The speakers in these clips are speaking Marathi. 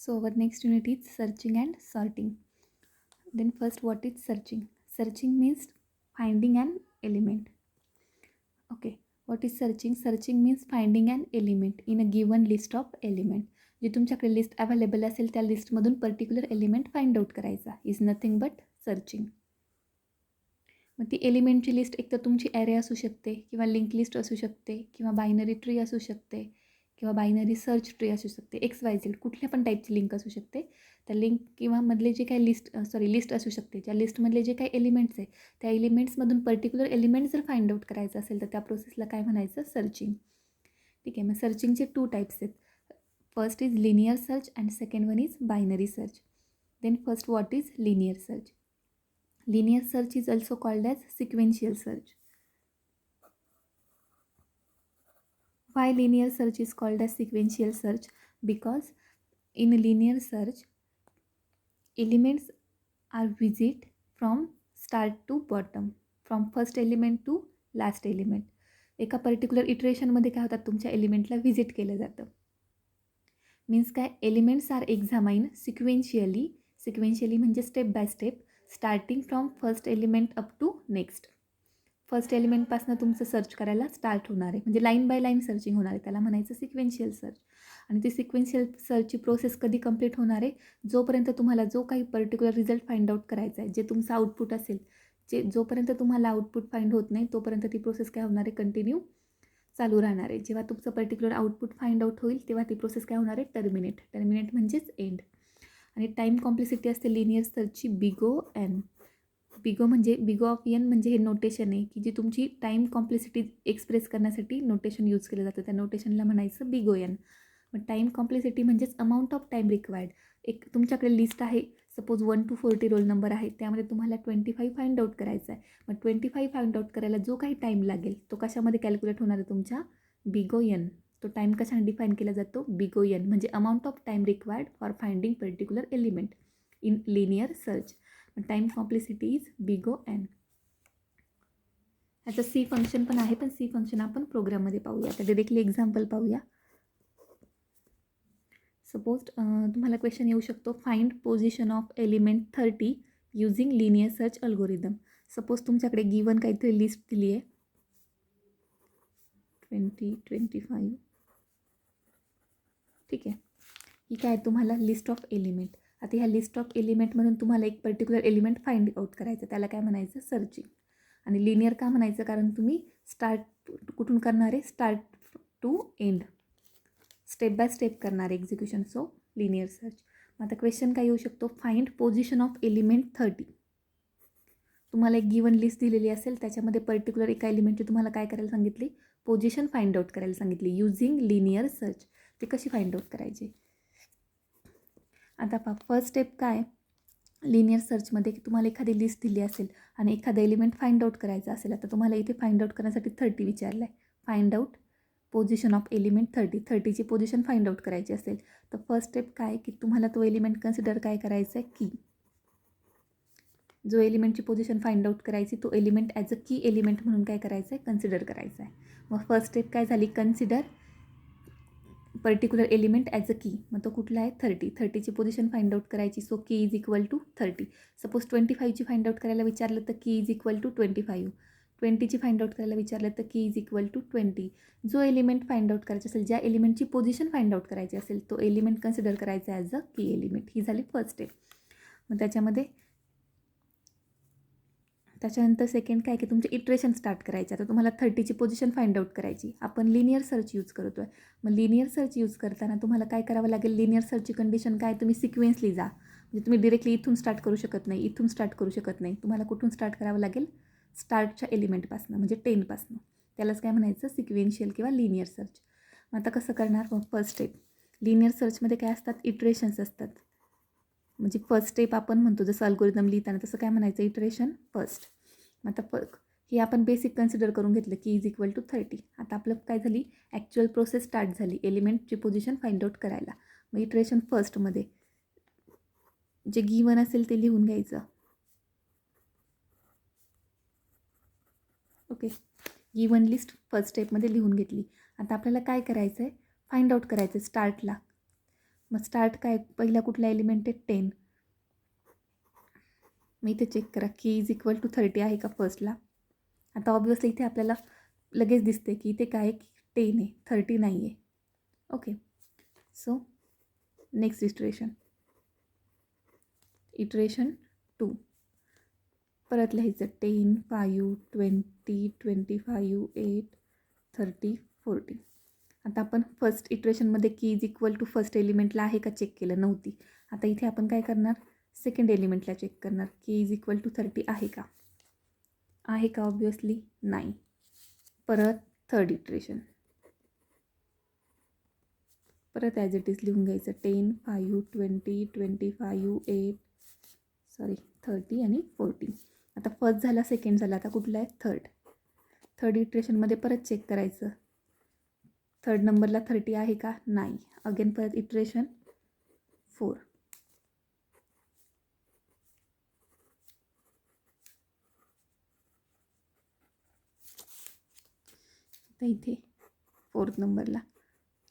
So our next unit is searching and sorting. Then first, what is searching? Searching means finding an element. Okay, what is searching? Searching means finding an element in a given list of element. जे तुमच्याकडे लिस्ट अवेलेबल असेल त्या लिस्टमधून पर्टिक्युलर एलिमेंट फाइंड आउट करायचा इज नथिंग बट सर्चिंग. मग ती एलिमेंटची लिस्ट एक तर तुमची ॲरे असू शकते किंवा लिंक लिस्ट असू शकते किंवा बायनरी ट्री असू शकते किंवा बायनरी सर्च ट्री असू शकते. XYZ कुठल्या पण टाईपची लिंक असू शकते. त्या लिंक किंवा मधले जे काही लिस्ट असू शकते. त्या लिस्टमधले जे काही एलिमेंट्स आहे त्या एलिमेंट्समधून पर्टिक्युलर एलिमेंट जर फाइंड आउट करायचं असेल तर त्या प्रोसेसला काय म्हणायचं? सर्चिंग. ठीक आहे. मग सर्चिंगचे 2 टाईप्स आहेत. First is linear search and second one is binary search. Then first, what is linear search? Linear search is also called as sequential search. Why linear search is called as sequential search? Because in linear search, elements are visit from start to bottom, from first element to last element. एका पर्टिक्युलर इटरेशनमध्ये काय होतात? तुमच्या एलिमेंटला व्हिजिट केलं जातं. मीन्स काय? एलिमेंट्स आर एक्झामाइन सिक्वेन्शियली म्हणजे step by step, starting from first element up to next. First एलिमेंटपासून तुमचं सर्च करायला स्टार्ट होणार आहे, म्हणजे लाईन बाय लाईन सर्चिंग होणार आहे. त्याला म्हणायचं सिक्वेन्शियल सर्च. आणि ती सिक्वेन्शियल सर्चची प्रोसेस कधी कंप्लीट होणार आहे? जोपर्यंत तुम्हाला जो काही पर्टिक्युलर रिझल्ट फाइंड आउट करायचा आहे, जे तुमचं आउटपुट असेल, जोपर्यंत तुम्हाला आउटपुट फाइंड होत नाही तोपर्यंत ती प्रोसेस काय होणार आहे? कंटिन्यू चालू राहणार आहे. जेव्हा तुमचं पर्टिक्युलर आउटपुट फाइंड आउट होईल तेव्हा ती प्रोसेस काय होणार आहे? टर्मिनेट म्हणजेच एंड. आणि टाईम कॉम्प्लेक्सिटी असते लिनियर सर्चची O ऑफ एन म्हणजे हे नोटेशन आहे की जी तुमची टाईम कॉम्प्लेक्सिटी एक्सप्रेस करण्यासाठी नोटेशन यूज केलं जातं. त्या नोटेशनला म्हणायचं O. मग टाईम कॉम्प्लेक्सिटी म्हणजेच अमाऊंट ऑफ टाईम रिक्वायर्ड. एक तुमच्याकडे लिस्ट आहे, सपोज 1 to 40 रोल नंबर आहे, त्यामध्ये तुम्हाला 25 फाइंड आउट करायचा आहे. मग 25 फाइंड आउट करायला जो काही टाईम लागेल तो कशामध्ये कॅल्क्युलेट होणार आहे? तुमच्या O. तो टाईम कशाने डिफाईन केला जातो? O म्हणजे amount of time required for finding particular element in linear search. Time complexity is O. ह्याचं C फंक्शन पण आहे, पण C फंक्शन आपण प्रोग्राममध्ये पाहूया. आता डिरेक्टली एक्झाम्पल पाहूया. सपोज तुम्हाला क्वेश्चन येऊ शकतो, find position of element 30 using linear search algorithm. Suppose तुमच्याकडे गिवन काहीतरी लिस्ट दिली आहे 20, 25. ठीक आहे. ही काय तुम्हाला लिस्ट ऑफ एलिमेंट. आता ह्या लिस्ट ऑफ एलिमेंटमधून तुम्हाला एक पर्टिक्युलर एलिमेंट फाइंड आउट करायचं, त्याला काय म्हणायचं? सर्चिंग. आणि लिनियर का म्हणायचं? कारण तुम्ही स्टार्ट कुठून करणार आहे? Start to end, step by step करणार एक्झिक्युशन. So linear search. मग आता क्वेश्चन काय येऊ शकतो? Find position of element 30. तुम्हाला एक गिवन लिस्ट दिलेली असेल, त्याच्यामध्ये पर्टिक्युलर एका एलिमेंटची तुम्हाला काय करायला सांगितली? पोझिशन फाइंड आउट करायला सांगितली युझिंग लिनियर सर्च. ते कशी फाइंड आउट करायची? आता पहा, फर्स्ट स्टेप काय? लिनियर सर्चमध्ये की तुम्हाला एखादी लिस्ट दिली असेल आणि एखादा एलिमेंट फाइंड आउट करायचा असेल. आता तुम्हाला इथे फाइंड आउट करण्यासाठी 30 विचारलं आहे. Find out position of element 30ची पोझिशन फाइंड आउट करायची असेल तर फर्स्ट स्टेप काय की तुम्हाला तो एलिमेंट कन्सिडर काय करायचं आहे? की. जो एलिमेंटची पोझिशन फाइंड आउट करायची तो एलिमेंट ॲज अ की एलिमेंट म्हणून काय करायचं आहे? कन्सिडर करायचं आहे. मग फर्स्ट स्टेप काय झाली? Consider particular element as a key. मग तो कुठला आहे? 30ची पोझिशन फाइंड आउट करायची. So key is equal to 30. Suppose 25ची फाइंड आउट करायला विचारलं तर की इज इक्वल टू 25. 20ची फाइंड आउट करायला विचारलं तर की इज इक्वल टू 20. जो एलिमेंट फाइंड आउट करायचा असेल, ज्या एलिमेंटची पोझिशन फाइंड आउट करायची असेल तो एलिमेंट कन्सिडर करायचा ॲज अ की एलिमेंट. ही झाली फर्स्ट स्टेप. मग त्याच्यानंतर सेकंड काय की तुमचे इटरेशन स्टार्ट करायचे. आता तुम्हाला 30ची पोझिशन फाइंड आउट करायची. आपण लिनियर सर्च यूज करतो आहे. मग लिनियर सर्च यूज करताना तुम्हाला काय करावं लागेल? लिनियर सर्चची कंडिशन काय? तुम्ही सिक्वेन्सली जा. म्हणजे तुम्ही डिरेक्टली इथून स्टार्ट करू शकत नाही, इथून स्टार्ट करू शकत नाही. तुम्हाला कुठून स्टार्ट करावं लागेल? स्टार्टच्या एलिमेंटपासून म्हणजे 10पासून. त्यालाच काय म्हणायचं? सिक्वेन्शियल किंवा लिनियर सर्च. मग आता कसं करणार? मग फर्स्ट स्टेप लिनियर सर्चमध्ये काय असतात? इटरेशन्स असतात. म्हणजे फर्स्ट स्टेप आपण म्हणतो जसं अल्गोरिदम लिहिताना तसं काय म्हणायचं? Iteration first. आता हे आपण बेसिक कन्सिडर करून घेतलं की इज इक्वल टू 30. आता आपलं काय झाली? ॲक्च्युअल प्रोसेस स्टार्ट झाली एलिमेंटची पोझिशन फाइंड आउट करायला. मग इटरेशन फर्स्टमध्ये जे गिवन असेल ते लिहून घ्यायचं. ओके, गिवन लिस्ट फर्स्ट स्टेपमध्ये लिहून घेतली. आता आपल्याला काय करायचं आहे? फाइंड आउट करायचं स्टार्टला. मग स्टार्ट काय पहिला कुठला एलिमेंट आहे 10. मग इथे चेक करा की इज इक्वल टू 30 आहे का फर्स्टला. आता ऑब्वियसली इथे आपल्याला लगेच दिसते की इथे काय की 10 आहे, 30 नाही आहे. ओके, सो नेक्स्ट इटरेशन 2 परत लिहायचं 10, 5, 20, 25, 8, 30, 40. आता आपण फर्स्ट इटरेशनमध्ये की इज इक्वल टू फर्स्ट एलिमेंटला आहे का चेक केलं नव्हती. आता इथे आपण काय करणार, सेकंड एलिमेंटला चेक करणार की इज इक्वल टू 30 आहे का. आहे का ऑब्वियसली नाही. परत थर्ड इटरेशन परत ॲज इट इज लिहून घ्यायचं 10, 5, 20, 25, 8 30 आणि 40. आता फर्स्ट झाला, सेकंड झाला, आता कुठला आहे थर्ड इटरेशनमध्ये परत चेक करायचं थर्ड नंबरला 30 आहे का नाही. अगेन परत इटरेशन 4. आता इथे फोर्थ नंबरला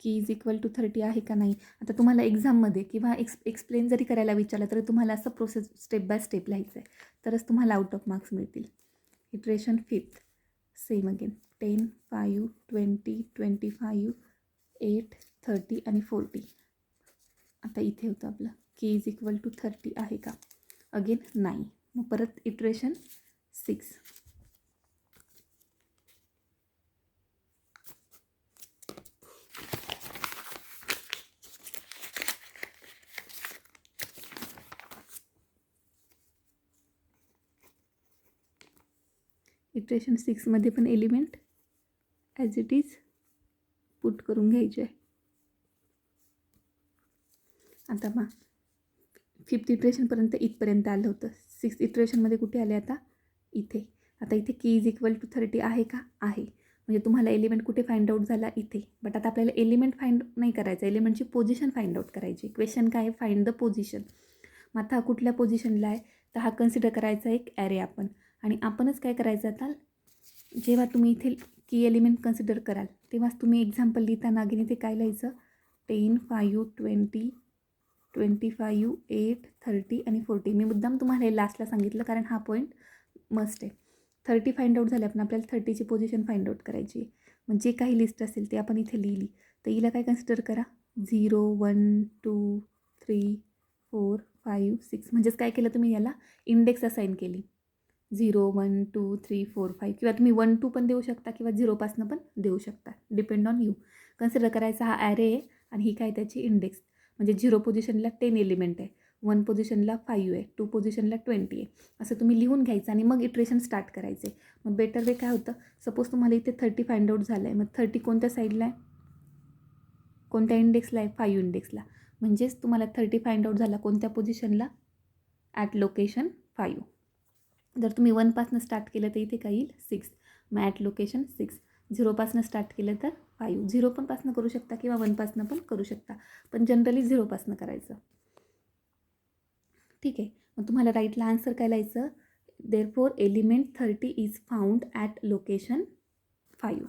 की इज इक्वल टू 30 आहे का नाही. आता तुम्हाला एक्झाममध्ये किंवा एक्सप्लेन जरी करायला विचारलं तरी तुम्हाला असं प्रोसेस स्टेप बाय स्टेप लिहायचं आहे, तरच तुम्हाला आउट ऑफ मार्क्स मिळतील. इटरेशन 5 सेम अगेन 10, 5, 20, 25, 8, 30 आणि 40. आता इथे होतं आपलं की इज इक्वल टू 30 आहे का. अगेन नाही. मग परत इटरेशन 6. इटरेशन 6मध्ये पण element as it is put करून घ्यायचे आहे. आता मग 5th इटरेशनपर्यंत इथपर्यंत आलं होतं. 6th इटरेशनमध्ये कुठे आले आता इथे. आता इथे की इज इक्वल टू 30 आहे का आहे. म्हणजे तुम्हाला एलिमेंट कुठे फाइंड आउट झाला इथे. बट आता आपल्याला एलिमेंट फाइंड नाही करायचं, एलिमेंटची पोझिशन फाइंड आउट करायची. क्वेश्चन काय आहे, फाइंड द पोझिशन. मग आता हा कुठल्या पोझिशनला आहे तर हा कन्सिडर करायचा एक ॲरे आपण. आणि आपणच काय करायचं आता, जेव्हा तुम्ही इथे की एलिमेंट कन्सिडर कराल तेव्हाच तुम्ही एक्झाम्पल लिहिताना अगेन इथे काय लिहायचं 10, 5, 20, 25, 8, 30 आणि 40. मी मुद्दाम तुम्हाला हे लास्टला सांगितलं कारण हा पॉईंट मस्ट आहे. 30 फाइंड आउट झाले, आपण आपल्याला 30ची पोझिशन फाइंड आउट करायची आहे. मग जे काही लिस्ट असेल ते आपण इथे लिहिली तर हिला काय कन्सिडर करा 0, 1, 2, 3, 4, 5, 6. म्हणजेच काय केलं तुम्ही याला इंडेक्स असाईन केली 0, 1, 2, 3, 4, 5 किंवा तुम्ही 1, 2 पण देऊ शकता किंवा 0पासनं पण देऊ शकता, डिपेंड ऑन यू. कन्सिडर करायचा हा ॲरे आहे आणि ही काय त्याची इंडेक्स. म्हणजे 0 पोझिशनला 10 एलिमेंट आहे, 1 पोझिशनला 5 आहे, 2 पोझिशनला 20 आहे. असं तुम्ही लिहून घ्यायचं आणि मग इटरेशन स्टार्ट करायचे. मग बेटर वे काय होतं, सपोज तुम्हाला इथे 30 फाइंड आउट झालं आहे, मग 30 कोणत्या साईडला आहे, कोणत्या इंडेक्सला आहे 5 इंडेक्सला. म्हणजेच तुम्हाला 30 फाइंड आउट झाला कोणत्या पोझिशनला ॲट लोकेशन 5. जर तुम्ही 1पासनं स्टार्ट केलं तर इथे काय येईल 6. मग ॲट लोकेशन 6. 0पासनं स्टार्ट केलं तर 5. 0 पण पासनं करू शकता किंवा 1पासनं पण करू शकता, पण जनरली 0पासनं करायचं. ठीक आहे. मग तुम्हाला राईटला आन्सर काय लिहायचं, therefore element 30 is found at location 5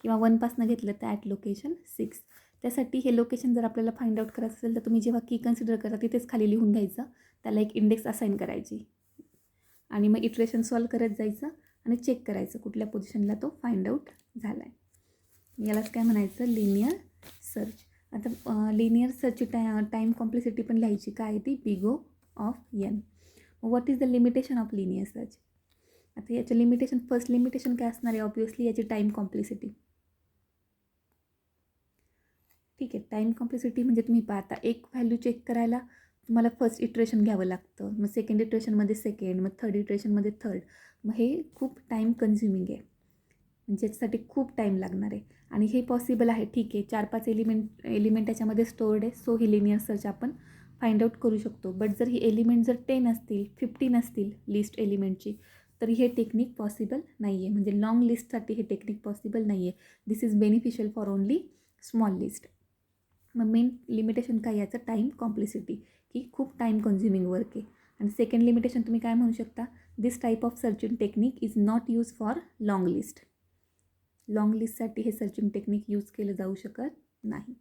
किंवा 1पासनं घेतलं तर ॲट लोकेशन 6. त्यासाठी हे लोकेशन जर आपल्याला फाइंड आउट करायचं असेल तर तुम्ही जेव्हा की कन्सिडर करा तिथेच खाली लिहून घ्यायचं, त्याला एक इंडेक्स असाईन करायची आणि मग इटरेशन सॉल्व करत जायचं आणि चेक करायचं कुठल्या पोझिशनला तो फाइंड आउट झाला आहे. यालाच काय म्हणायचं लिनियर सर्च. आता लिनियर सर्चची टाईम कॉम्प्लेक्सिटी पण लिहायची, काय आहे ती big O of n. What is the limitation of linear search. आता याचं लिमिटेशन, फर्स्ट लिमिटेशन काय असणार आहे, ऑब्वियसली याची टाईम कॉम्प्लेक्सिटी. ठीक आहे, टाईम कॉम्प्लेक्सिटी म्हणजे तुम्ही पाहता एक व्हॅल्यू चेक करायला तुम्हाला फर्स्ट इटरेशन घ्यावं लागतं, मग सेकंड इटरेशनमध्ये सेकंड, मग थर्ड इटरेशनमध्ये थर्ड. मग हे खूप टाईम कन्झ्युमिंग आहे, म्हणजे याच्यासाठी खूप टाईम लागणार आहे. आणि हे पॉसिबल आहे, ठीक आहे 4-5 एलिमेंट याच्यामध्ये स्टोर्ड आहे, सो ही लिनियर सर्च आपण फाइंड आउट करू शकतो. बट जर ही एलिमेंट जर 10 असतील, 15 असतील लिस्ट एलिमेंटची, तर हे टेक्निक पॉसिबल नाही आहे. म्हणजे लॉंग लिस्टसाठी हे टेक्निक पॉसिबल नाही आहे. This is beneficial for only small list. मग मेन लिमिटेशन काय याचं, टाईम कॉम्प्लेक्सिटी, की खूप टाईम कन्झ्युमिंग वर्क आहे. आणि सेकंड लिमिटेशन तुम्ही काय म्हणू शकता, this type of searching technique is not use for long list. Long लिस्टसाठी हे सर्चिंग टेक्निक यूज केलं जाऊ शकत नाही.